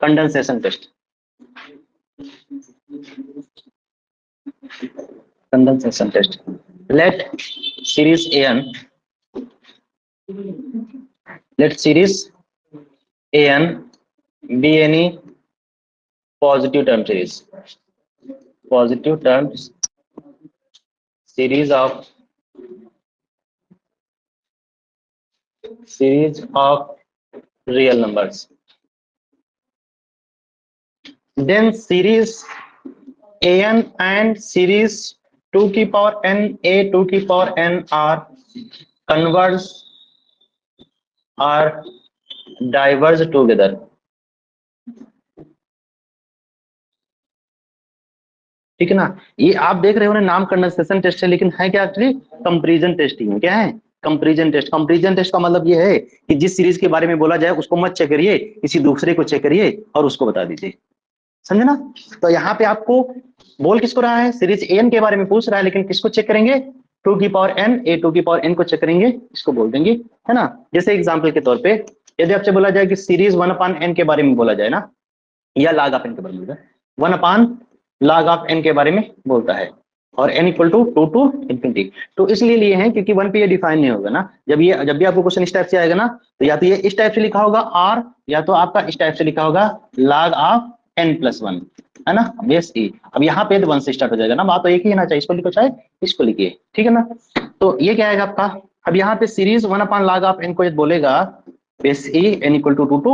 Condensation test, condensation test. Let series an, let series an be any positive term series, positive terms series of real numbers. Then series an and series 2 की power n a 2 की power n are converge or diverge together. ठीक है ना. ये आप देख रहे हो ना, नाम कंडेंसेशन टेस्ट है, लेकिन है क्या एक्चुअली कंपैरिजन टेस्ट ही है. क्या है? Comparison test. कंपैरिजन टेस्ट का मतलब ये है कि जिस सीरीज के बारे में बोला जाए उसको मत चेक करिए, किसी दूसरे को चेक करिए और उसको बता दीजिए. समझे ना. तो यहाँ पे आपको बोल किसको रहा है, सीरीज एन के बारे में पूछ रहा है, लेकिन किसको चेक करेंगे? 2 की पावर n a 2 की पावर n को चेक करेंगे, इसको बोल देंगे, है ना. जैसे एग्जांपल के तौर पे यदि आपसे बोला जाए कि सीरीज 1/n के बारे में बोला जाए ना, या log ऑफ n के बारे में, 1/log ऑफ n के बारे में बोलता है और n equal to 2 to infinity. तो इसलिए लिए हैं क्योंकि 1 पे ये डिफाइन नहीं होगा ना. जब भी आपको क्वेश्चन इस टाइप से आएगा ना, तो या तो ये इस टाइप से लिखा होगा r, या तो आपका इस टाइप से लिखा होगा log ऑफ n+1, है ना, बेस e. अब यहाँ पे 1 से स्टार्ट हो जाएगा ना, बात तो एक ही है ना, चाहे इसको लिखो चाहे इसको लिखिए. ठीक है ना. तो ये क्या आएगा आपका, अब यहाँ पे सीरीज 1/log ऑफ n को यदि बोलेगा base e n equal to 2 to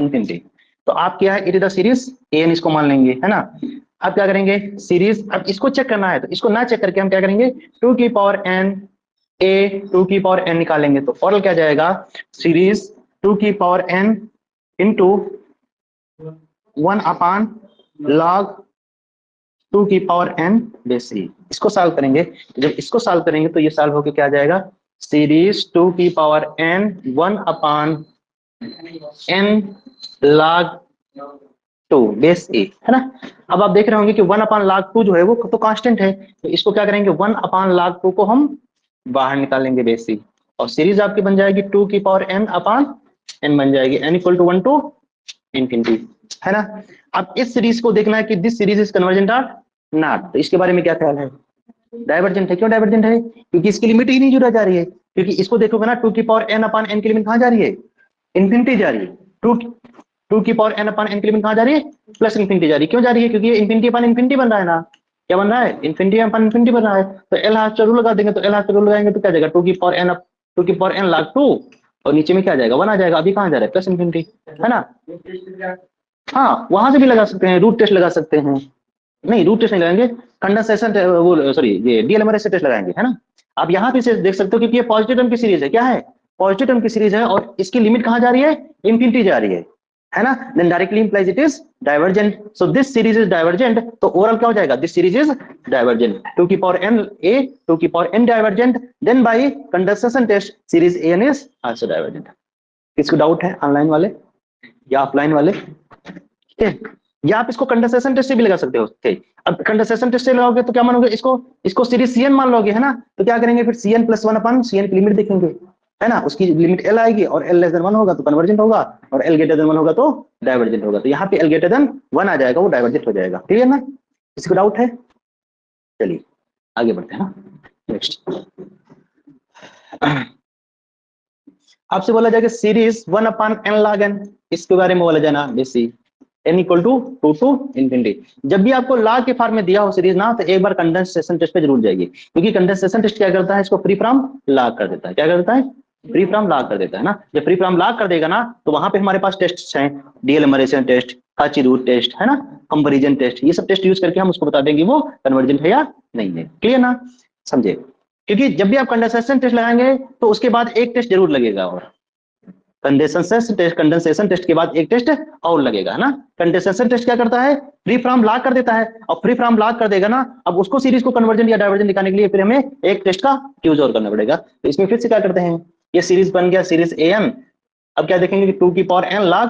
infinity, तो आप क्या है, it is the series an, इसको मान लेंगे, है ना. अब क्या करेंगे, सीरीज, अब इसको चेक करना है तो इसको ना चेक करके हम क्या करेंगे, 2 की पावर n a 2 की पावर n निकालेंगे. तो ओरल क्या जाएगा, सीरीज 2 की पावर n इंटू 1/log 2 की पावर n बेस e. इसको सॉल्व करेंगे, जब इसको सॉल्व करेंगे तो ये सॉल्व होकर क्या आ जाएगा, सीरीज 2 की power n 1/n log 2 base e, है ना. अब आप देख रहे होंगे कि 1/log 2 जो है वो तो कांस्टेंट है, तो इसको क्या करेंगे, 1/log 2 को हम बाहर निकालेंगे बेस e, और सीरीज आपकी बन जाएगी 2 की पावर n/n बन जाएगी, n equal to 1 to infinity, है ना. अब इस सीरीज को देखना है कि दिस सीरीज इज कन्वर्जेंट और नॉट. तो इसके बारे में क्या ख्याल है, डाइवर्जेंट है. क्यों डाइवर्जेंट है, क्योंकि इसकी लिमिट ही नहीं जुड़ा जा रही है. क्योंकि इसको देखोगे ना, 2 की पावर n/n की लिमिट कहाँ जा रही है, इन्फिनिटी जा रही है. 2 की पावर n/n की लिमिट कहाँ जा रही है, प्लस इन्फिनिटी जा रही है. क्यों जा रही है, क्योंकि ये इन्फिनिटी अपन इन्फिनिटी बन रहा है ना. क्या बन रहा है, इन्फिनिटी अपन इन्फिनिटी बन रहा है. तो एल हाफ रूल लगा देंगे, तो एल हाफ रूल लगाएंगे तो क्या जाएगा, 2 की पावर n log 2, और नीचे में क्या जाएगा, 1 आ जाएगा. अभी कहाँ जा रहा है, प्लस इन्फिनिटी, है ना. हाँ, वहां से भी लगा सकते हैं, रूट टेस्ट लगा सकते हैं. नहीं, रूट टेस्ट नहीं लगाएंगे, कंडेंसेशन वो सॉरी ये डीएलएमआरएस टेस्ट लगाएंगे, है ना. आप यहाँ पे से देख सकते हो कि ये पॉजिटिव टर्म की सीरीज है. क्या है, पॉजिटिव टर्म की सीरीज है, और इसकी लिमिट कहाँ जा रही है, इन्फिनिटी जा रही है ना. Then directly implies it is divergent. So this series is divergent. तो ओवरऑल क्या हो जाएगा, दिस सीरीज इज डाइवर्जेंट. 2 की पावर n a 2 की power n divergent. Then by condensation test series an is also divergent. किसको doubt है, online वाले या ऑफलाइन वाले, ठीक है. या आप इसको कंडेंसेशन टेस्ट से भी लगा सकते हो. ठीक, अब कंडेंसेशन टेस्ट से लगाओगे तो क्या मानोगे, इसको सीरीज cn मान लोगे, है ना. तो क्या करेंगे फिर, cn + 1/cn की लिमिट देखेंगे, है ना. उसकी लिमिट l आएगी, और l < 1 होगा तो कन्वर्जेंट होगा, और l < 1 होगा तो डाइवर्जेंट होगा. तो यहाँ पे l < 1 आ जाएगा, वो डाइवर्जेंट हो जाएगा. क्लियर ना, किसी को डाउट है. चलिए आगे बढ़ते हैं ना. नेक्स्ट आपसे बोला जाएगा सीरीज 1/n log n, इसके बारे में बोला जाए ना, basic n equal to 2 to infinity. जब भी आपको log के फॉर्म में दिया हो सीरीज ना, तो एक बार कंडेंसेशन टेस्ट पे जरूर जाएगी, क्योंकि कंडेंसेशन टेस्ट क्या करता है, इसको फ्री फ्रॉम log कर देता है. क्या करता है, फ्री फ्रॉम log कर देता है ना. जब फ्री फ्रॉम log कर देगा ना, तो वहां पे हमारे पास टेस्ट हैं, डीएलएमआरएस टेस्ट, काची रूट टेस्ट, है ना, कंपैरिजन टेस्ट. ये सब टेस्ट यूज करके हम उसको बता देंगे वो कन्वर्जेंट है या नहीं है. क्लियर ना, समझे. क्योंकि जब भी आप कंडेंसेशन टेस्ट लगाएंगे तो उसके बाद एक टेस्ट जरूर लगेगा, और कंडेंसेशन टेस्ट के बाद एक टेस्ट और लगेगा, है ना. कंडेंसेशन टेस्ट क्या करता है, फ्री फ्रॉम लॉग कर देता है, और फ्री फ्रॉम लॉग कर देगा ना, अब उसको सीरीज को कन्वर्जेंट या डाइवर्जेंट दिखाने के लिए फिर हमें एक टेस्ट का यूज और करना पड़ेगा. तो इसमें फिर से क्या करते हैं, ये सीरीज बन गया सीरीज an. अब क्या देखेंगे कि 2 की पावर n log,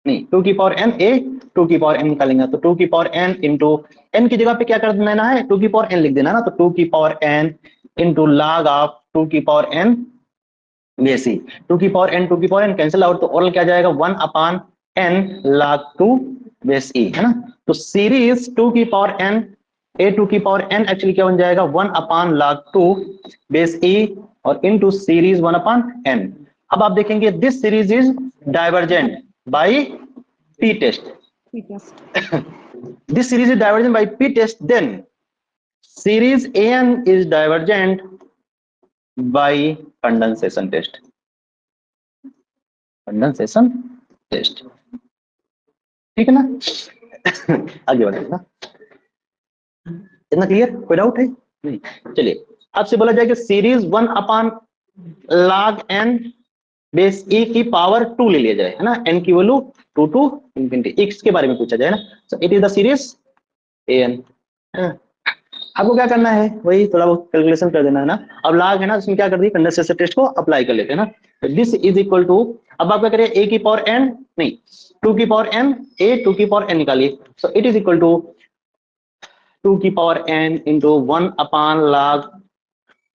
नहीं 2 की पावर n a 2 की पावर n निकालेंगे, तो 2 की पावर n इंटू n की जगह पे क्या कर देना है, 2 की पावर n लिख देना ना. तो 2 की power n into log of 2 की पावर n बेसी. 2 की पावर n कैंसिल आउट, तो ओरल क्या जाएगा, 1/n n log 2 base e, है ना। तो सीरीज 2 की पावर n a 2 की पावर n एक्चुअली क्या बन जाएगा 1 अपान log 2 बेस e और इनटू सीरीज 1 अपान n। अब आप देखेंगे this series is divergent by p test. This series is divergent by p test, then series an is divergent by condensation test। Condensation test, ठीक है ना। आगे बढ़ते हैं ना, इतना क्लियर, कोई डाउट है नहीं। चलिए आपसे बोला जाए कि series 1 upon log n base e की पावर 2 ले लिया जाए, है ना, n की वैल्यू 2 टू इंफिनिटी, x के बारे में पूछा जाए ना। सो it is the series an। आपको क्या करना है, वही थोड़ा बहुत कैलकुलेशन कर देना है ना। अब log है ना, इसमें क्या कर दी, कंडेंसेशन टेस्ट को अप्लाई कर लेते हैं ना। दिस इज इक्वल टू, अब आप क्या करिए, a की पावर n नहीं 2 की पावर n, a 2 की पावर n निकालिए। So it is equal to 2 की power n into 1 upon log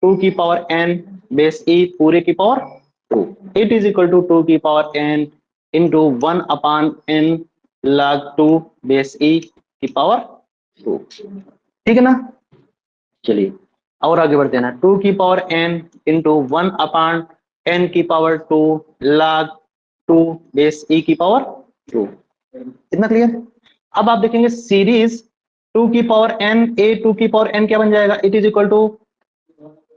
2 की पावर n बेस e पूरे की power 2। It is equal to 2 की power n into 1 upon n log 2 base e की power 2, ठीक है ना। चलिए और आगे बढ़ते हैं ना, 2 की power n into 1 upon n की पावर 2 log 2 बेस e की पावर 2, इतना क्लियर। अब आप देखेंगे सीरीज 2 की पावर n a 2 की पावर n क्या बन जाएगा, it is equal to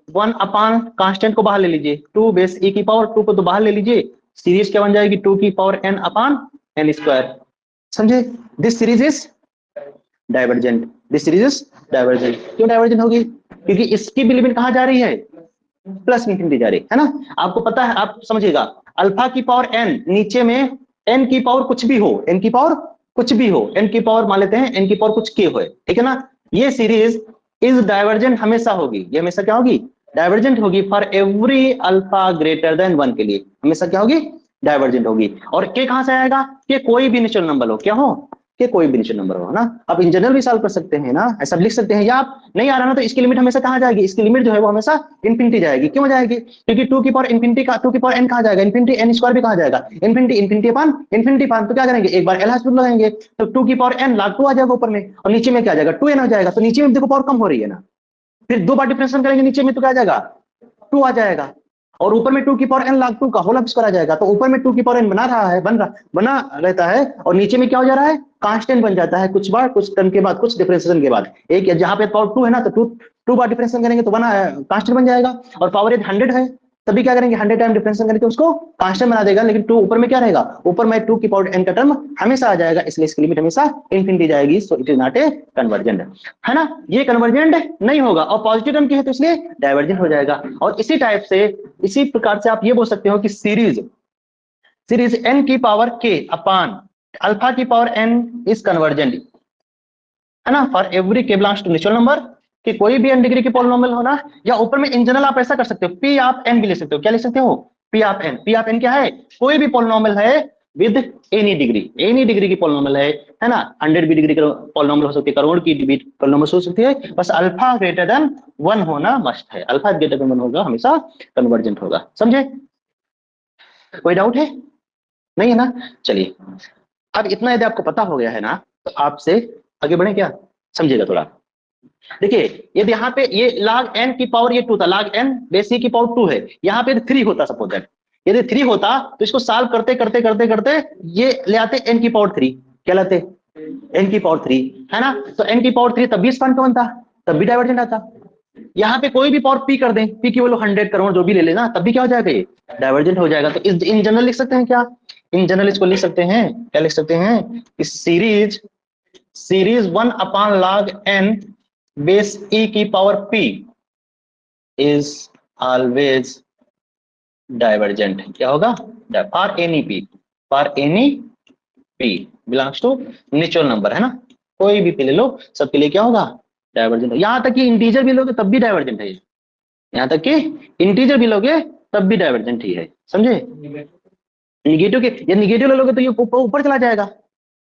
1 upon constant को बाहर ले लीजिए, 2 बेस e की पावर 2 को तो बाहर ले लीजिए, सीरीज क्या बन जाएगी 2 की पावर n अपान n स्क्वायर, समझे। This series is divergent, this series is divergent. क्यों डाइवर्जेंट होगी, क्योंकि इसकी भी लिमिट कहां जा रही है, प्लस इंफिनिटी जा रही है ना। आपको पता है, आप समझिएगा, अल्फा की पावर n नीचे में n की पावर कुछ भी हो, n की पावर कुछ भी हो, n की पावर मान लेते हैं n की पावर कुछ k हो, ठीक है ना। ये सीरीज इज डाइवर्जेंट हमेशा होगी, ये हमेशा क्या होगी, डाइवर्जेंट होगी for every alpha greater than 1 के लिए हमेशा क्या होगी, डाइवर्जेंट होगी। और के कहां से आएगा, के कोई भी नेचुरल नंबर हो, क्या हो, के कोई भी नेचुरल नंबर हो ना। आप इन जनरल भी सॉल्व कर सकते हैं ना, ऐसा लिख सकते हैं, या आप नहीं आ रहा ना तो इसकी लिमिट हमेशा कहां जाएगी, इसकी लिमिट जो है वो हमेशा इंफिनिटी जाएगी। क्यों जाएगी, क्योंकि 2 की पावर इंफिनिटी का 2 की पावर n कहां जाएगा, इंफिनिटी, n स्क्वायर भी कहां जाएगा, इंफिनिटी, इंफिनिटी अपान इंफिनिटी पान, तो क्या करेंगे, एक बार एल हॉस्पिटल लगाएंगे, तो 2 की पावर n log 2 आ जाएगा ऊपर में, और नीचे में क्या आ जाएगा 2n हो जाएगा, तो नीचे में देखो पावर कम हो रही है ना। फिर 2 बार डिफरेंशिएशन करेंगे नीचे में तो क्या आ जाएगा 2 आ जाएगा, और ऊपर में 2 की पावर n log 2 का होल स्क्वायर आ जाएगा। तो ऊपर में 2 की पावर n बना रहा है, बना रहता है, और नीचे में क्या हो जा रहा है, कांस्टेंट बन जाता है, कुछ बार कुछ टर्म के बाद, कुछ डिफरेंशिएशन के बाद। एक जहां पे पावर 2 है ना, तो 2 बार डिफरेंशिएशन करेंगे तो बना कांस्टेंट बन जाएगा, और पावर 100 है तभी क्या करेंगे 100 टाइम डिफरेंशिएशन करके उसको कांस्टेंट बना देगा। लेकिन 2 ऊपर में क्या रहेगा, ऊपर में 2 की पावर n का टर्म हमेशा आ जाएगा, इसलिए इसकी लिमिट हमेशा इंफिनिटी जाएगी। सो it is not a convergent, है ना। ये कन्वर्जेंट नहीं होगा, और पॉजिटिव टर्म की है तो इसलिए डाइवर्जेंट हो जाएगा। और इसी टाइप से, इसी प्रकार से आप ये बोल सकते हो कि सीरीज n की पावर k अपान अल्फा की पावर n इज कन्वर्जेंट, है ना, for every k belongs to natural number, कि कोई भी n डिग्री की पॉलिनोमियल हो ना, या ऊपर में इन जनरल आप ऐसा कर सकते हो, p ऑफ n भी ले सकते हो, क्या ले सकते हो, p of n। p of n क्या है, कोई भी पॉलिनोमियल है विद एनी डिग्री की पॉलिनोमियल है ना। 100 भी डिग्री की पॉलिनोमियल हो सकती है, करोड़ की भी पॉलिनोमियल हो सकती है, बस अल्फा ग्रेटर देन 1 होना मस्ट है, अल्फा ग्रेटर देन 1 होगा, हमेशा कन्वर्जेंट होगा, समझे। कोई डाउट है, नहीं है ना। चलिए अब इतना यदि आपको पता हो गया है ना, तो आपसे आगे बढ़े क्या, समझिएगा थोड़ा। देखिए यदि यहाँ पे ये log n की पावर ये 2 था, log n बेस e की पावर 2 है, यहाँ पे 3 होता सपोज दैट, यदि 3 होता तो इसको सॉल्व करते करते करते करते ये ले आते n की पावर 3, क्या लाते n की पावर 3, है ना। तो n की पावर 3 तब भी स्पैन कौन था, तब भी डाइवर्जेंट आता। यहाँ पे कोई भी पावर p कर दें, p की वैल्यू 100 करोड़ जो भी ले लेना, तब भी क्या हो जाएगा, ये डाइवर्जेंट हो जाएगा। तो इन जनरल लिख सकते हैं क्या, इन जनरल इसको लिख सकते हैं, क्या लिख सकते हैं, series 1 upon log n base e की power p is always divergent. क्या होगा, for any p belongs to natural number, है ना, कोई भी p ले लो, सबके लिए क्या होगा, डाइवर्जेंट। यहां तक कि इंटीजर भी लोगे तब भी डाइवर्जेंट है, यहां तक कि इंटीजर भी लोगे तब भी डाइवर्जेंट ही है, समझे। निगेटिव के, या निगेटिव ले लोगे तो ये ऊपर चला जाएगा,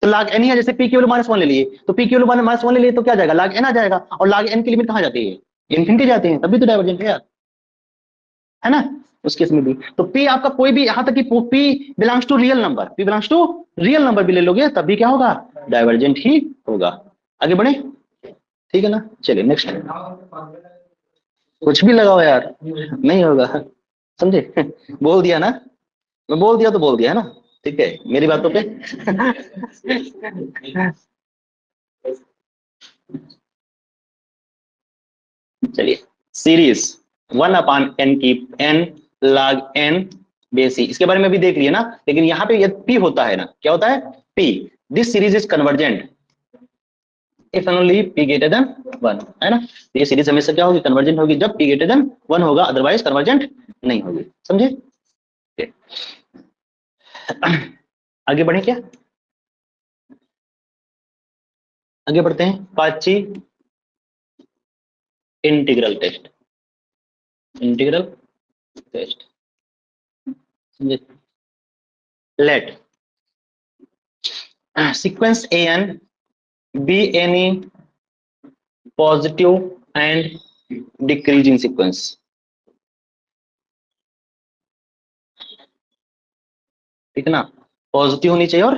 तो log n ही है, जैसे p की वैल्यू -1 ले लिए, तो p की वैल्यू -1 ले लिए तो क्या जाएगा, log n आ जाएगा, और log n की लिमिट कहां जाती है, इंफिनिटी जाती है, तभी तो डाइवर्जेंट है यार। है ना, उस केस में भी। तो P आपका कोई भी, यहां तक कि P belongs to real number, P belongs to real number भी ले लोगे तब भी क्या होगा, डाइवर्जेंट ही होगा। आगे बढ़े, ठीक है ना। चलिए नेक्स्ट, कुछ भी लगाओ यार, नहीं होगा, समझे। बोल दिया ना, मैं बोल दिया तो बोल दिया है ना, ठीक है मेरी बातों पे। चलिए, सीरीज 1/n की n log n बेस ई, इसके बारे में भी देख लिया ना। लेकिन यहाँ पे यदि p होता है ना, क्या होता है p, this series is convergent if and only p greater than 1, है ना। तो ये सीरीज हमेशा क्या होगी, कन्वर्जेंट होगी जब p ग्रेटर देन 1 होगा, अदरवाइज कन्वर्जेंट नहीं होगी, समझे। आगे बढ़े क्या, आगे बढ़ते हैं। Cauchy integral test, integral test, समझे। Let sequence an be any positive and decreasing sequence, ठीक है ना, पॉजिटिव होनी चाहिए और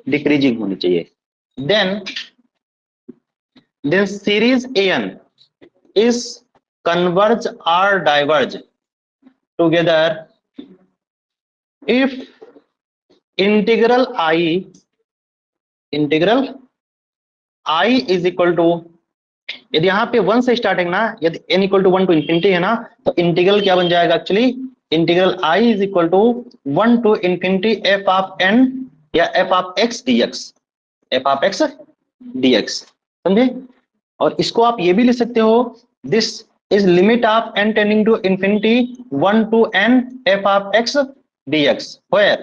डिक्रीजिंग होनी चाहिए। देन सीरीज an is converge or diverge together if integral I is equal to, यदि यहाँ पे 1 से स्टार्टिंग ना, यदि n equal to 1 to infinity है ना, तो इंटीग्रल क्या बन जाएगा actually, integral I is equal to 1 to infinity f of n या f of x dx, f of x dx, समझे। और इसको आप ये भी लिख सकते हो, this is limit of n tending to infinity 1 to n f of x dx, where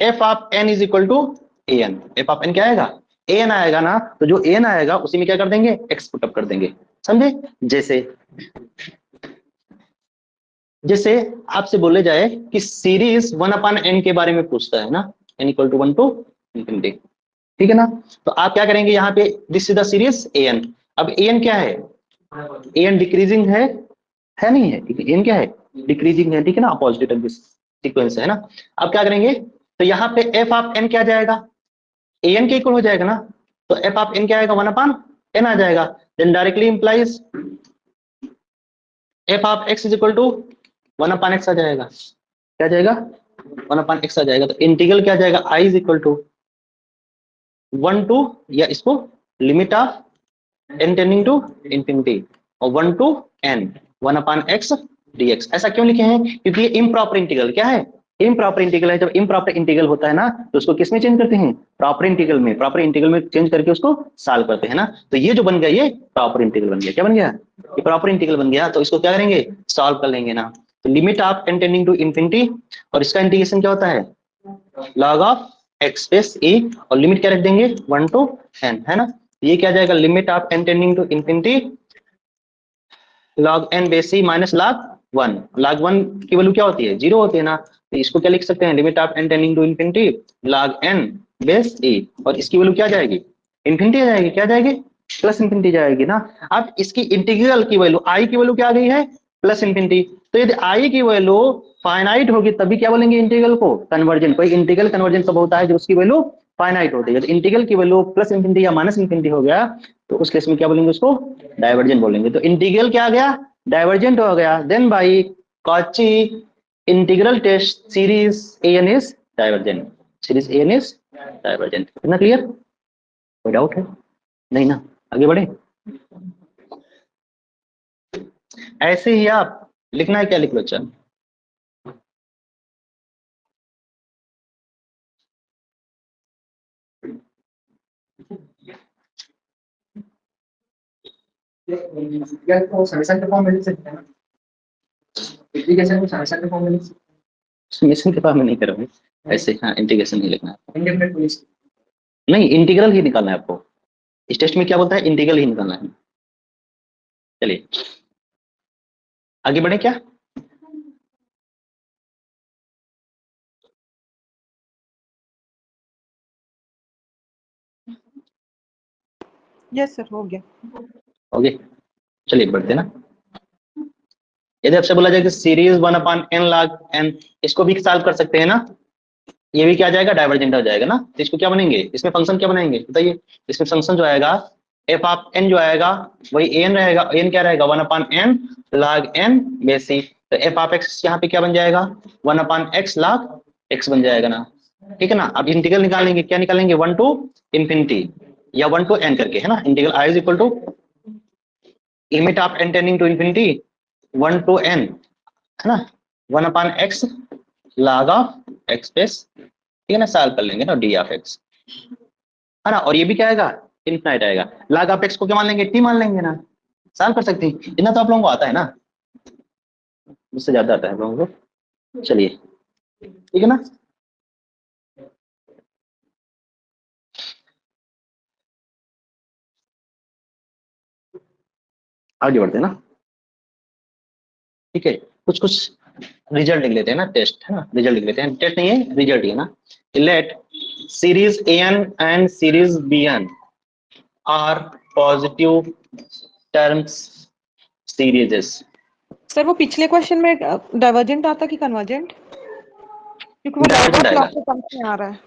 f of n is equal to an, f of n क्या आएगा, an आएगा ना, तो जो an आएगा उसी में क्या कर देंगे, x पुट अप कर देंगे, समझे। जैसे जैसे आपसे बोले जाए कि सीरीज 1/n के बारे में पूछता है ना, n equal to 1 to infinity, ठीक है ना। तो आप क्या करेंगे, यहाँ पे this is the series an, अब an क्या है, an डिक्रीजिंग है नहीं है, ठीक है, an क्या है, डिक्रीजिंग है, ठीक है ना, पॉजिटिव सीक्वेंस है ना। अब क्या करेंगे, तो यहाँ पे f ऑफ n क्या जाएगा, an के इक्वल हो जाएगा ना, तो f ऑफ n क्या आएगा, 1/n आ जाएगा। Then directly implies f of x is equal to 1/x आ जाएगा, क्या जाएगा, 1/x आ जाएगा। तो इंटीग्रल क्या जाएगा, I is equal to 1 to, या इसको limit of n tending to infinity और 1 टू n 1/x dx। ऐसा क्यों लिखे हैं, क्योंकि ये इम्प्रॉपर इंटीग्रल क्या है, इम्प्रॉपर इंटीग्रल है। जब इम्प्रॉपर इंटीग्रल होता है ना, तो उसको किस में चेंज करते हैं, प्रॉपर इंटीग्रल में, प्रॉपर इंटीग्रल में चेंज करके उसको सॉल्व करते हैं ना। तो ये जो बन गया, ये प्रॉपर इंटीग्रल बन गया, क्या बन गया, ये प्रॉपर इंटीग्रल बन गया। तो इसको क्या करेंगे, सॉल्व कर लेंगे ना। तो limit of n tending to infinity, और इसका इंटीग्रेशन क्या होता है, log of x space e, और लिमिट क्या रख देंगे 1 टू n, है ना। ये क्या जाएगा, limit of n tending to infinity log n base e minus log 1 की वैल्यू क्या होती है, 0 होती है ना। तो इसको क्या लिख सकते हैं, limit of n tending to infinity log n base e, और इसकी वैल्यू क्या जाएगी, इंफिनिटी आ जाएगी, क्या जाएगी, प्लस इंफिनिटी जाएगी ना। अब इसकी इंटीग्रल की वैल्यू i की वैल्यू क्या आ गई है, प्लस इंफिनिटी। तो यदि i की वैल्यू फाइनाइट होगी तभी क्या बोलेंगे, इंटीग्रल को कन्वर्जेंट। कोई इंटीग्रल कन्वर्जेंट कब होता है, जो उसकी वैल्यू फाइनाइट होती है। यदि इंटीग्रल की वैल्यू प्लस इंफिनिटी या माइनस इंफिनिटी हो गया, तो उस केस में क्या बोलेंगे, उसको डाइवर्जेंट बोलेंगे। तो इंटीग्रल क्या आ गया, डाइवर्जेंट हो गया। Then by Cauchy integral test series an is divergent, series an is divergent. इतना क्लियर, कोई डाउट है, नहीं ना। आगे बढ़े, ऐसे ही आप लिखना है, क्या लिख लो, अच्छा समीकरण के फॉर्म में लिख सकते हैं ना, इंटीग्रेशन को समीकरण के फॉर्म में लिख सकते हैं, समीकरण के फॉर्म में नहीं करोगे ऐसे, हाँ इंटीग्रेशन नहीं लिखना है, इंडेफिनेट नहीं, इंटीग्रल ही निकालना है आपको। इस टेस्ट में क्या बोलता है, इंटीग्रल ही निकालना है। चलिए आगे बढ़े क्या, यस सर, हो गया। ओके चलिए बढ़ते हैं ना। यदि आपसे बोला जाए कि सीरीज 1/n log n, इसको भी सॉल्व कर सकते हैं ना, ये भी क्या जाएगा, डाइवर्जेंट हो जाएगा ना। तो इसको क्या बनेंगे, इसमें फंक्शन क्या बनाएंगे बताइए। इसमें फंक्शन जो आएगा एफ ऑफ एन जो आएगा वही एन रहेगा, एन क्या रहेगा 1/n log n base C. तो एफ ऑफ एक्स यहाँ पे क्या बन जाएगा 1/x log x बन जाएगा ना, ठीक है ना। अब इंटीग्रल निकालेंगे, क्या निकालेंगे 1 to infinity या 1 to n करके, है ना। Integral i is equal to limit of n tending to infinity 1 to n, है ना, 1/x log of x base, ठीक है ना। सॉल्व कर लेंगे ना डी ऑफ एक्स, है ना। और ये भी क्या आएगा, इनफिनाइट आएगा। log ऑफ एक्स को क्या मान लेंगे, टी मान लेंगे ना, सॉल्व कर सकते हैं। इतना तो आप लोगों को आता है ना, मुझसे ज्यादा आता है आप लोगों को। चलिए ठीक है ना। आगे बढ़ते हैं ना, ठीक है। कुछ कुछ रिजल्ट लिख लेते हैं ना, टेस्ट, है ना। रिजल्ट लिख लेते हैं, टेस्ट नहीं है रिजल्ट ही है ना। Let series an and series bn are positive terms serieses. Sir वो पिछले क्वेश्चन में डाइवर्जेंट आता कि कन्वर्जेंट, क्योंकि वो डाइवर्जेंट लॉ आएगा, के टर्म्स में आ रहा है।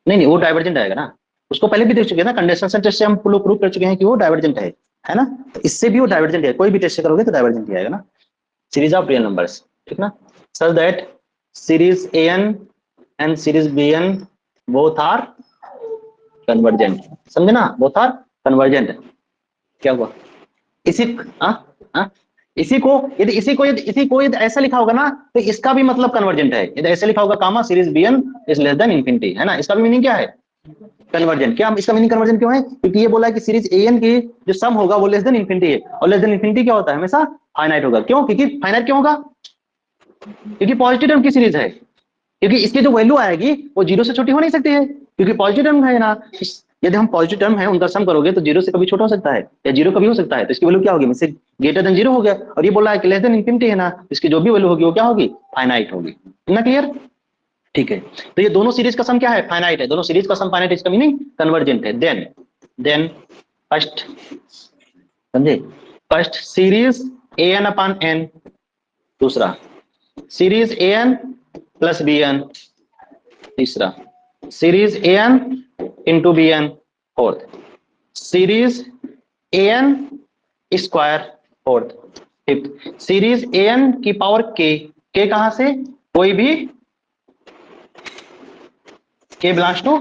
नहीं वो डाइवर्जेंट आएगा ना। उसको पहले भी देख चुके हैं ना, कंडेंसेशन टेस्ट से हम प्रूव कर चुके हैं कि वो डाइवर्जेंट है ना। तो इससे भी वो डाइवर्जेंट है, कोई भी टेस्ट से करोगे तो डाइवर्जेंट ही आएगा ना। सीरीज ऑफ रियल नंबर्स, ठीक ना। So that series an and series bn both are convergent, समझे ना, बोथ आर कन्वर्जेंट। क्या हुआ इसी इसी को यदि ऐसा लिखा होगा ना तो इसका भी मतलब कन्वर्जेंट है। यदि ऐसे लिखा होगा comma series bn is less than infinity, है ना, इसका भी मीनिंग क्या है, कन्वर्जेंट। क्या इसका मीनिंग कन्वर्जेंट क्यों है, क्योंकि ये बोला है कि सीरीज an की जो सम होगा वो लेस देन इन्फिनिटी है, और लेस देन इन्फिनिटी क्या होता है, हमेशा फाइनाइट होगा। क्यों, क्योंकि फाइनाइट क्यों होगा, क्योंकि पॉजिटिव टर्म की सीरीज है, क्योंकि इसकी जो वैल्यू आएगी वो जीरो से छोटी हो नहीं सकती है, क्योंकि पॉजिटिव टर्म है ना। यदि हम पॉजिटिव टर्म है उनका सम करोगे तो जीरो से कभी छोटा हो सकता है या जीरो कभी हो सकता है, तो इसकी वैल्यू क्या होगी, मुझसे ग्रेटर देन जीरो हो गया। और ये बोला है कि लेस देन इन्फिनिटी है ना, इसकी जो भी वैल्यू होगी वो क्या होगी, फाइनाइट होगी। ना क्लियर, ठीक है। तो ये दोनों सीरीज का सम क्या है, फाइनाइट है। दोनों सीरीज का सम फाइनाइट, इसका मीनिंग कन्वर्जेंट है। देन फर्स्ट, समझे, फर्स्ट सीरीज an/n, दूसरा सीरीज an प्लस bn, तीसरा series an into bn, fourth series an square, fourth, fifth series an की पावर k कहां से, कोई भी k belongs to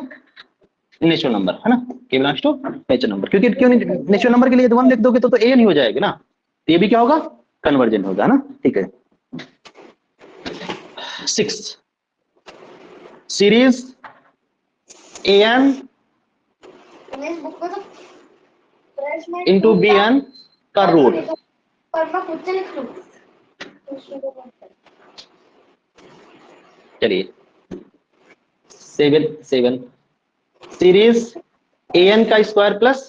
natural number, है ना, k belongs to natural number. क्योंकि क्यों नहीं, नेचुरल नंबर के लिए 1 लिख दोगे तो an ही हो जाएगी ना, तो ये भी क्या होगा, कन्वर्जेंट होगा ना, ठीक है। 6 सीरीज an इंटू bn का रूट, चलिए 7 सीरीज an का स्क्वायर प्लस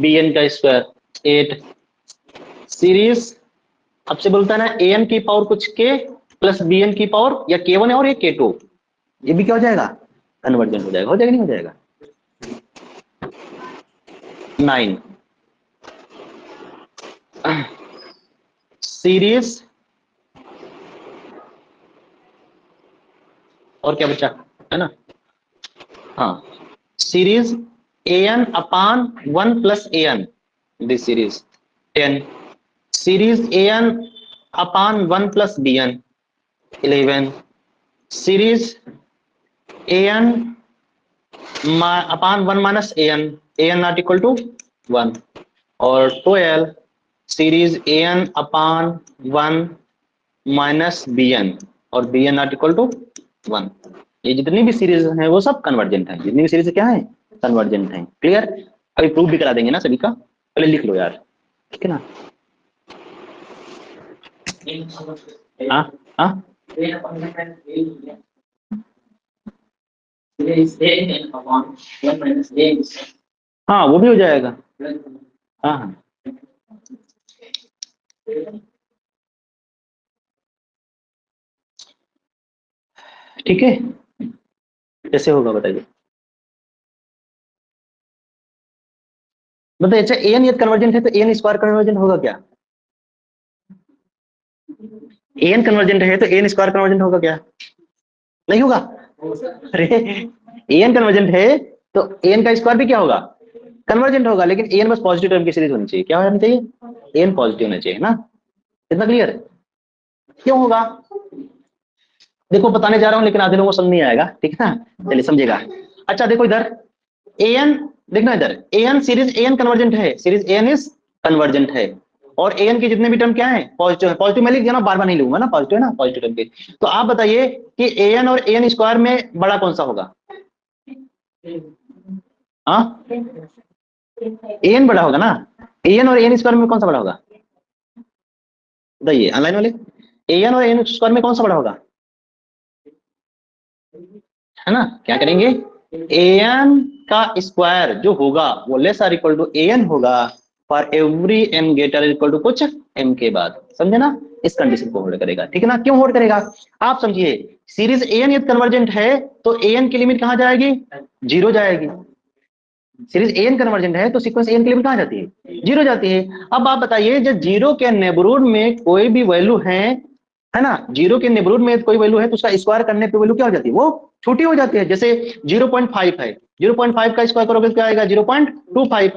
bn का स्क्वायर, 8 सीरीज, आपसे बोलता है ना an की पावर कुछ k प्लस bn की पावर या k1 है और ये k2, ये भी क्या हो जाएगा, कन्वर्जेंट हो जाएगा। हो जाएगा नहीं हो जाएगा। 9 सीरीज, और क्या बचा, है ना, हाँ series an/1 plus an, this series 10 series an/1 plus bn, 11 series an/1 minus an not equal to 1, और 12 सीरीज an/1 माइनस bn और bn नॉट इक्वल टू 1। ये जितनी भी सीरीज हैं वो सब कन्वर्जेंट है, जितनी भी सीरीज क्या है, कन्वर्जेंट है। क्लियर, अभी प्रूफ भी करा देंगे ना सभी का, पहले लिख लो यार, ठीक है ना। हाँ हाँ हाँ वो भी हो जाएगा, हाँ हाँ ठीक है। कैसे होगा बताइए, मतलब अच्छा an यदि कन्वर्जेंट है तो an स्क्वायर कन्वर्जेंट होगा क्या, एन कन्वर्जेंट है तो एन स्क्वायर कन्वर्जेंट होगा क्या? नहीं होगा? अरे एन कन्वर्जेंट है तो एन का स्क्वायर भी क्या होगा? कन्वर्जेंट होगा, लेकिन एन बस पॉजिटिव टर्म की सीरीज होनी चाहिए। क्या होना चाहिए? एन पॉजिटिव होना चाहिए ना। इतना क्लियर है? क्यों होगा? देखो बताने जा रहा हूं लेकिन आधे लोगों को समझ नहीं आएगा, ठीक है ना। चलिए समझेगा। अच्छा देखो इधर एन, देखना इधर एन सीरीज एन कन्वर्जेंट है, सीरीज एन इज कन्वर्जेंट है, और एन के जितने भी टर्म क्या है? पॉजिटिव है। पॉजिटिव मैं लिख दिया ना, बार बार नहीं लूंगा ना, पॉजिटिव है ना, पॉजिटिव टर्म के। तो आप बताइए कि एन और एन स्क्वायर में बड़ा कौन सा होगा? हाँ, एन बड़ा होगा ना। एन और एन स्क्वायर में कौन सा बड़ा होगा? बताइए ऑनलाइन वाले, एन और एन स्क्वायर में कौन सा बड़ा होगा? है ना, क्या करेंगे? एन का स्क्वायर जो होगा वो less or equal to n होगा for every n greater equal to कुछ एम के बाद। समझे ना? इस कंडीशन को होल्ड करेगा, ठीक है ना। क्यों होल्ड करेगा? आप समझिए, सीरीज एन यदि कन्वर्जेंट है तो एन की लिमिट कहां जाएगी? 0 जाएगी। सीरीज एन कन्वर्जेंट है तो सीक्वेंस एन की लिमिट कहां जाती है? 0 जाती है। अब आप बताइए, जब 0 के नेबरहुड में कोई भी वैल्यू है ना, 0 के नेबरहुड में कोई वैल्यू है तो उसका स्क्वायर करने पे वैल्यू क्या हो जाती है? वो छोटी हो जाती है। जैसे 0.5 है, 0.5 का स्क्वायर करोगे तो क्या आएगा? 0.25।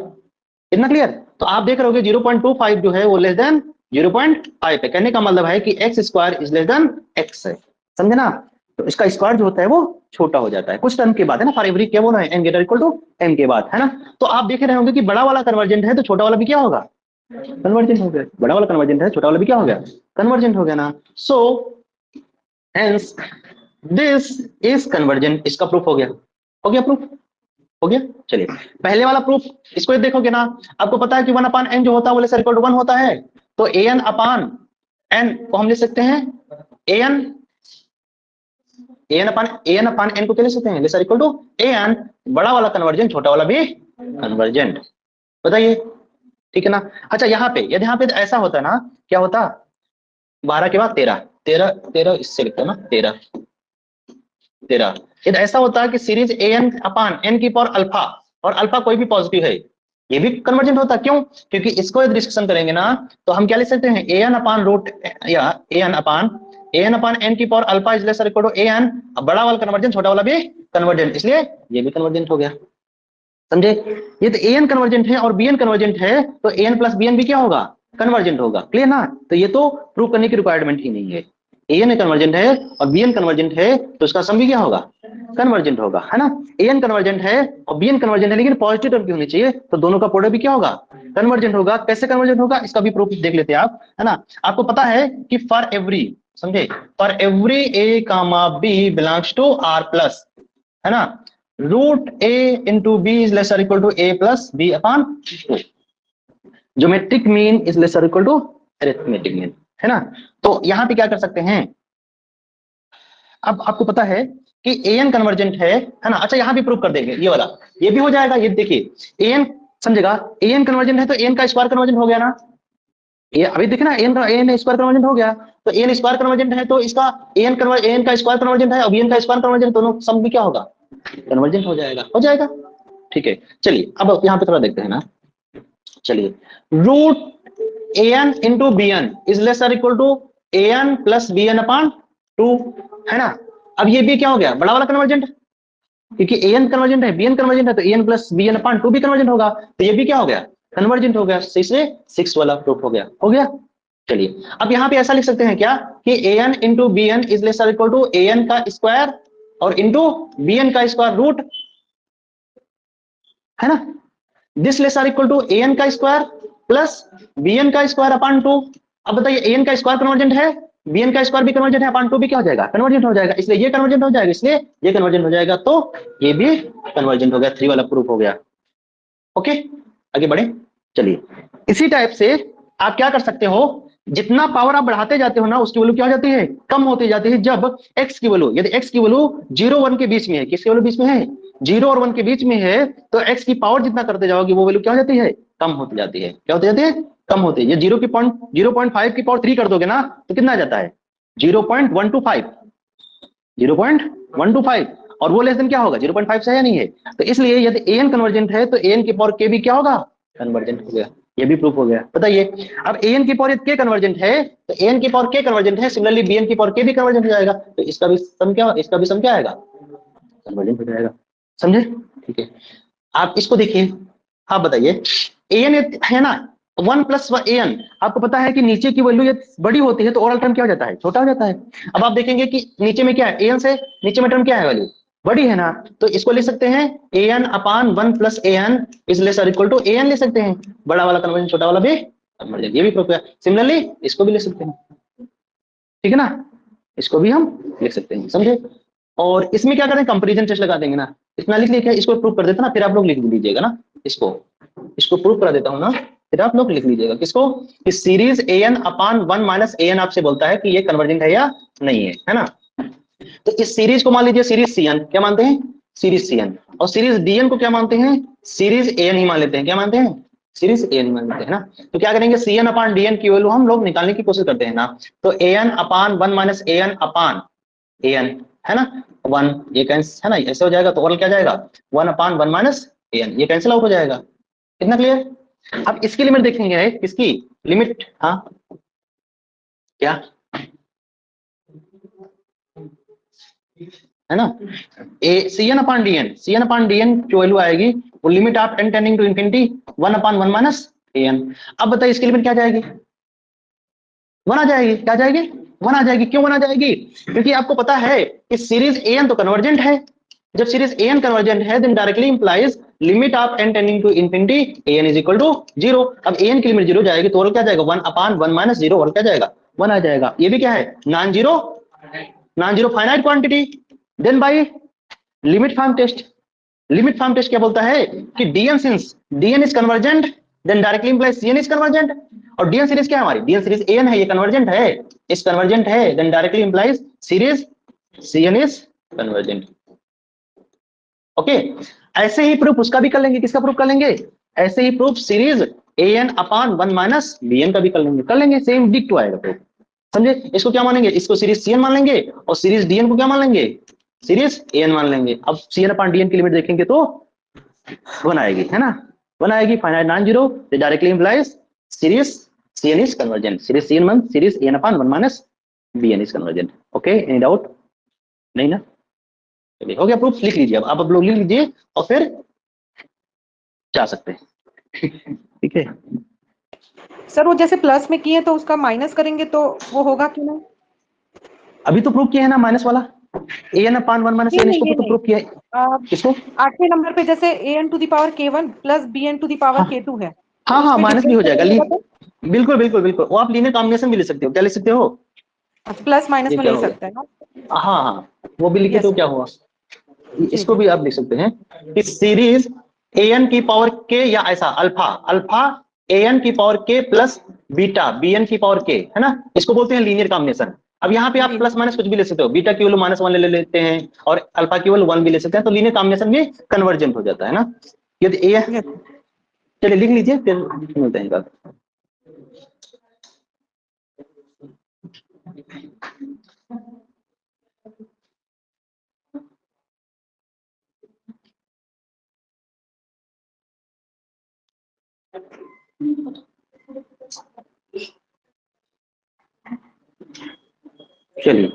इतना क्लियर? तो आप देख रहे हो 0.25 जो है वो लेस देन 0.5 है। कहने का मतलब है कि x square is less then x है। समझे ना? तो इसका स्क्वायर जो होता है वो छोटा हो जाता है कुछ टर्म के बाद, है ना। फॉर एवरी क्या बोला है? N greater equal to m के बाद, है ना। तो आप देख रहे होंगे कि बड़ा वाला कन्वर्जेंट है तो छोटा वाला भी क्या होगा? कन्वर्जेंट हो गया। बड़ा वाला कन्वर्जेंट है, छोटा वाला भी क्या हो गया? कन्वर्जेंट हो गया ना। So hence this is convergent. इसका प्रूफ हो गया। हो गया प्रूफ? हो गया। चलिए पहले वाला प्रूफ, इसको देखोगे ना, आपको पता है कि 1 अपान एन जो होता है वो लेस इक्वल टू 1 होता है। तो एन अपान एन को हम लिख सकते हैं एन, एन अपान एन को क्या लिख सकते हैं? Less equal to n. बड़ा वाला कन्वर्जेंट, छोटा वाला भी कन्वर्जेंट। बताइए, ठीक है ना। अच्छा यहाँ पे यदि यहाँ पे ऐसा होता ना, क्या होता? 12 के बाद 13, 13 13 इससे लिखते हैं ना, 13 13। यदि ऐसा होता है कि series a n upon n की पावर अल्फा, और अल्फा कोई भी पॉजिटिव है, ये भी कन्वर्जेंट होता। क्यों? क्योंकि इसको यदि डिस्कशन करेंगे ना तो हम क्या लिख सकते हैं? ए एन अपान रूट या ए एन अपान एन की power alpha is less equal to a n. बड़ा वाला कन्वर्जेंट, छोटा वाला भी कन्वर्जेंट, इसलिए ये भी कन्वर्जेंट हो गया। समझे? ये तो ए एन कन्वर्जेंट है और बी एन कन्वर्जेंट है, तो a n plus b N भी क्या होगा? कन्वर्जेंट होगा। क्लियर ना? तो ये तो प्रूव करने की रिक्वायरमेंट ही नहीं है। ए एन कन्वर्जेंट है और बी एन कन्वर्जेंट है तो इसका सम भी क्या होगा? कन्वर्जेंट होगा, है ना। ए एन कन्वर्जेंट है और बी एन कन्वर्जेंट है, लेकिन पॉजिटिव टर्म की होनी चाहिए, तो दोनों का प्रोडक्ट भी क्या होगा? कन्वर्जेंट होगा। कैसे कन्वर्जेंट होगा इसका भी प्रूफ देख लेते हैं आप, है ना। आपको पता है कि फॉर एवरी, समझे, for every a comma b belongs to r plus, है ना, root a into b is lesser equal to a plus b upon two. Geometric mean is lesser equal to arithmetic mean, है ना। तो यहां पे क्या कर सकते हैं? अब आपको पता है कि ए एन कन्वर्जेंट है ना। अच्छा यहां भी प्रूव कर देंगे ये वाला, ये भी हो जाएगा। ये देखिए ए एन, समझेगा, ए एन कन्वर्जेंट है तो ए एन का स्क्वायर कन्वर्जेंट हो गया ना। ये अभी देखिए ना, एन का एन स्क्वायर कन्वर्जेंट हो गया, तो एन स्क्वायर कन्वर्जेंट है तो इसका एन का स्क्वायर कन्वर्जेंट है और बी एन का स्क्वायर कन्वर्जेंट, दोनों सम भी क्या होगा? कन्वर्जेंट हो जाएगा। हो जाएगा, ठीक है। चलिए अब यहाँ पे थोड़ा देखते हैं ना। चलिए, root a n into b n is less or equal to a n plus b n upon 2, है ना। अब ये भी क्या हो गया? बड़ा वाला कन्वर्जेंट, क्योंकि ए एन कन्वर्जेंट है, बी एन कन्वर्जेंट है, तो a n plus b n upon 2 भी कन्वर्जेंट होगा, तो ये भी क्या हो गया? कन्वर्जेंट हो गया। इसलिए 6 वाला प्रूफ हो गया। हो गया। चलिए अब यहाँ पे ऐसा लिख सकते हैं क्या कि a n into b n is less or equal to a n का स्क्वायर और इंटू बी एन का स्क्वायर रूट, है ना। This less or equal to a n का स्क्वायर प्लस बी एन का स्क्वायर अपॉन 2। अब बताइए a n का स्क्वायर कन्वर्जेंट है, बी एन का स्क्वायर भी कन्वर्जेंट है, अपॉन 2 भी क्या हो जाएगा? कन्वर्जेंट हो जाएगा। इसलिए ये कन्वर्जेंट हो जाएगा, इसलिए ये कन्वर्जेंट हो जाएगा, तो ये भी कन्वर्जेंट हो गया। 3 वाला प्रूफ हो गया। ओके, आगे बढ़े। चलिए इसी टाइप से आप क्या कर सकते हो, जितना पावर आप बढ़ाते जाते हो ना उसकी वैल्यू क्या हो जाती है? कम होती जाती है। जब x की वैल्यू, यदि x की वैल्यू 0 1 के बीच में है, किसके वैल्यू बीच में है? 0 और 1 के बीच में है, तो x की पावर जितना करते जाओगे वो वैल्यू क्या हो जाती है? कम होती जाती है। क्या होती जाती है? कम होती है। ये 0.5 की पावर 3 कर दोगे ना तो कितना आ जाता है? 0.125, 0.125, और वो लेस देन क्या होगा? 0.5 से है या नहीं है? तो इसलिए यदि an कन्वर्जेंट है तो an की पावर k भी क्या होगा? कन्वर्जेंट हो गया। ये भी प्रूफ हो गया। बताइए अब an की पावर k कन्वर्जेंट है तो an की पावर k कन्वर्जेंट है, सिमिलरली bn की पावर k भी कन्वर्जेंट हो जाएगा, तो इसका भी सम क्या आएगा, कन्वर्जेंट हो जाएगा। समझे? ठीक है, आप इसको देखिए। आप बताइए an है ना 1 प्लस an, आपको पता है कि नीचे की वैल्यू ये बड़ी होती है तो ओवरऑल टर्म क्या हो जाता है, छोटा हो जाता है। अब आप देखेंगे कि नीचे में क्या है, an से नीचे में टर्म क्या है, वैल्यू बड़ी है ना, तो इसको लिख सकते हैं an upon 1 plus an is less और इक्वल टू an ले सकते हैं, बड़ा वाला कन्वर्जन छोटा वाला भी कन्वर्जन, ये भी प्रूफ है। सिमिलरली इसको भी ले सकते हैं, ठीक है ना, इसको भी हम लिख सकते हैं। समझे? और इसमें क्या करें, कंपैरिजन टेस्ट लगा देंगे ना, इतना लिख लिया, इसको प्रूव कर देता ना, फिर आप लोग लिख लीजिएगा ना, इसको प्रूव करा देता हूँ ना, फिर आप लोग लिख लीजिएगा किसको, कि series an upon 1 minus an आपसे बोलता है कि ये कन्वर्जेंट है या नहीं है ना। तो इस सीरीज को मान लीजिए सीरीज cn, क्या मानते हैं, सीरीज cn, और सीरीज dn को क्या मानते हैं, सीरीज an ही मान लेते हैं, क्या मानते हैं, सीरीज an ही मान लेते हैं ना। तो क्या करेंगे, cn अपान dn की वैल्यू हम लोग निकालने की कोशिश करते हैं ना, तो an upon 1 minus an upon an है ना 1, ये कैंसिल है ना, ऐसे हो जाएगा, तो ओवरऑल क्या जाएगा 1 अपान 1 माइनस an, ये कैंसिल आउट हो जाएगा। इतना क्लियर? अब इसकी लिमिट देखेंगे, किसकी लिमिट, हाँ क्या है ना, cn अपान dn जो वैल्यू आएगी वो limit of n tending to infinity 1 upon 1 minus an। अब बताइए इसकी लिमिट क्या जाएगी, 1 आ जाएगी, क्या जाएगी 1 आ जाएगी। क्यों 1 आ जाएगी, क्योंकि आपको पता है कि सीरीज an तो कन्वर्जेंट है, जब सीरीज an कन्वर्जेंट है then directly implies limit of n tending to infinity an is equal to 0। अब an की लिमिट 0 जाएगी तो और क्या जाएगा 1 अपान 1 माइनस 0, और क्या जाएगा 1 आ जाएगा। ये भी क्या है, non zero finite quantity. Then by limit form test, limit form test क्या बोलता है कि dn since dn is convergent then directly implies cn is convergent, और dn सीरीज क्या है हमारी, dn सीरीज an है, ये कन्वर्जेंट है, इस कन्वर्जेंट है then directly implies series cn is convergent. Okay, ऐसे ही प्रूफ उसका भी कर लेंगे, किसका प्रूफ कर लेंगे, ऐसे ही proof series an upon 1 minus bn का भी कर लेंगे सेम डिक्टो आएगा प्रूफ। समझे? इसको क्या मानेंगे, इसको सीरीज cn मान लेंगे, और सीरीज dn को क्या मान लेंगे, सीरीज an मान लेंगे। अब cn अपान dn की लिमिट देखेंगे तो 1 आएगी, है ना 1 आएगी, finite non zero, directly implies series cn is convergent, series cn मान series an upon 1 minus bn is convergent. Okay, any doubt नहीं ना, चलिए हो गया प्रूफ, लिख लीजिए, अब आप लोग लिख लीजिए और फिर जा सकते हैं। ठीक है, सर वो जैसे प्लस में किए तो उसका माइनस करेंगे तो वो होगा कि नहीं? अभी तो प्रूफ किया है ना माइनस वाला, an अपान 1 माइनस नहीं an, नहीं इसको ये तो नहीं, प्रूफ किया है, किसको, 8वें नंबर पे जैसे an to the power k1 plus bn to the power हाँ k2 है, हाँ तो हाँ उसमें माइनस भी डिफरेंस हो जाएगा, होगा तो बिल्कुल बिल्कुल बिल्कुल, वो आप लीनियर कॉम्बिनेशन भी ले सकते हो, क्या ले सकते हो, प्लस माइनस ये में क्या ले हो सकते हैं ना। गया, हाँ हाँ वो भी लिखे यस तो सर, क्या हुआ, जी इसको जी भी आप लिख सकते हैं कि सीरीज an की पावर k, या ऐसा अल्फा अल्फा an की power k plus beta bn की पावर k, है ना, इसको बोलते हैं लीनियर कॉम्बिनेशन। अब यहाँ पे आप जी प्लस माइनस कुछ भी ले सकते हो, बीटा की वैल्यू -1 ले लेते हैं और अल्फा की वैल्यू 1 भी ले सकते हैं, तो लीनियर कॉम्बिनेशन भी कन्वर्जेंट हो जाता है ना। यदि ए, यस। चलिए लिख लीजिए फिर मिलते हैं बात। चलिए